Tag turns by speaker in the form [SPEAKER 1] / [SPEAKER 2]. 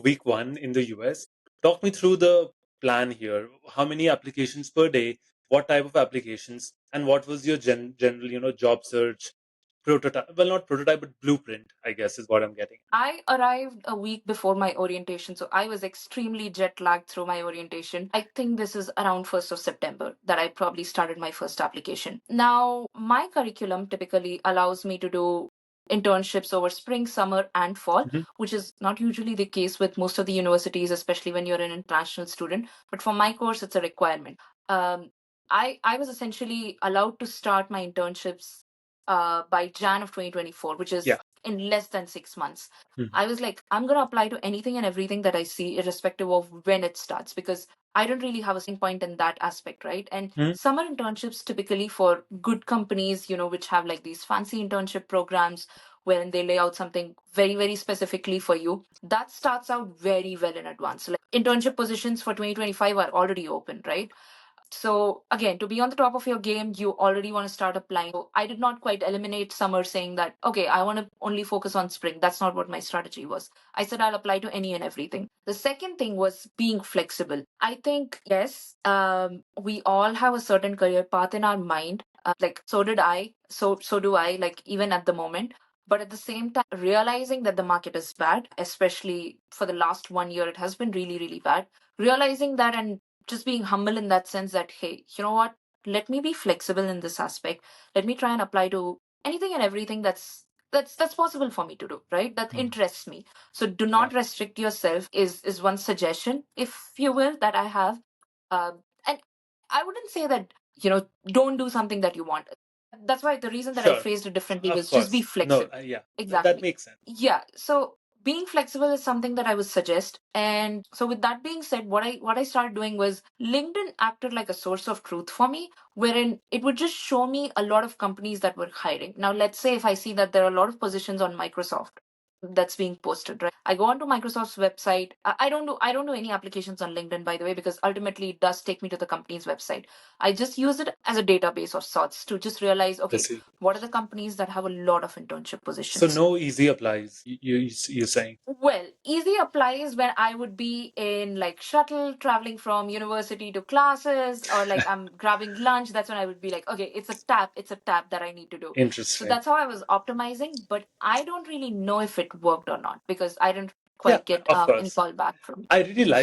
[SPEAKER 1] week one in the US. Talk me through the plan here. How many applications per day? What type of applications? And what was your general, job search prototype? Well, not prototype, but blueprint, I guess, is what I'm getting.
[SPEAKER 2] I arrived a week before my orientation, so I was extremely jet lagged through my orientation. I think this is around 1st of September that I probably started my first application. Now, my curriculum typically allows me to do internships over spring, summer, and fall,
[SPEAKER 1] Mhm.
[SPEAKER 2] which is not usually the case with most of the universities, especially when you're an international student. But for my course, it's a requirement. Um, I was essentially allowed to start my internships by Jan of 2024, which is
[SPEAKER 1] Yeah.
[SPEAKER 2] in less than 6 months.
[SPEAKER 1] Mhm.
[SPEAKER 2] I was like, I'm going to apply to anything and everything that I see, irrespective of when it starts, because I don't really have a starting point in that aspect, right? And
[SPEAKER 1] Mhm.
[SPEAKER 2] summer internships, typically for good companies, which have like these fancy internship programs wherein they lay out something very, very specifically for you, that starts out very well in advance. So, like, internship positions for 2025 are already open, right? So again, to be on the top of your game, you already want to start applying. So I did not quite eliminate summer saying that, okay, I want to only focus on spring. That's not what my strategy was. I said I'll apply to any and everything. The second thing was being flexible. I think, yes, we all have a certain career path in our mind. Like, so did I. So do I, like, even at the moment. But at the same time, realizing that the market is bad, especially for the last 1 year, it has been really, really bad. Realizing that and just being humble in that sense that, hey, you know what, let me be flexible in this aspect. Let me try and apply to anything and everything that's possible for me to do, right, that
[SPEAKER 1] Mhm.
[SPEAKER 2] interests me. So do
[SPEAKER 1] Yeah.
[SPEAKER 2] not restrict yourself is one suggestion, if you will, that I have. And I wouldn't say that, don't do something that you want. That's why the reason that I
[SPEAKER 1] Sure.
[SPEAKER 2] phrased it differently
[SPEAKER 1] Of
[SPEAKER 2] was just be
[SPEAKER 1] course. No,
[SPEAKER 2] flexible.
[SPEAKER 1] yeah. That
[SPEAKER 2] Exactly.
[SPEAKER 1] makes sense.
[SPEAKER 2] Yeah. So being flexible is something that I would suggest. And so with that being said, what I started doing was LinkedIn acted like a source of truth for me, wherein it would just show me a lot of companies that were hiring. Now let's say if I see that there are a lot of positions on Microsoft that's being posted, right? I go onto Microsoft's website. I don't do any applications on LinkedIn, by the way, because ultimately it does take me to the company's website. I just use it as a database of sorts to just realize,
[SPEAKER 1] I
[SPEAKER 2] okay,
[SPEAKER 1] see.
[SPEAKER 2] what are the companies that have a lot of internship
[SPEAKER 1] So
[SPEAKER 2] positions?
[SPEAKER 1] no easy applies. You're saying.
[SPEAKER 2] Well, easy applies when I would be in like shuttle traveling from university to classes, or like I'm grabbing lunch. That's when I would be like, okay, it's a tap that I need to do. So
[SPEAKER 1] Interesting.
[SPEAKER 2] that's how I was optimizing, but I don't really know if it worked or not because I didn't
[SPEAKER 1] Yeah,
[SPEAKER 2] quite get
[SPEAKER 1] of
[SPEAKER 2] any
[SPEAKER 1] course.
[SPEAKER 2] call back from.
[SPEAKER 1] I really like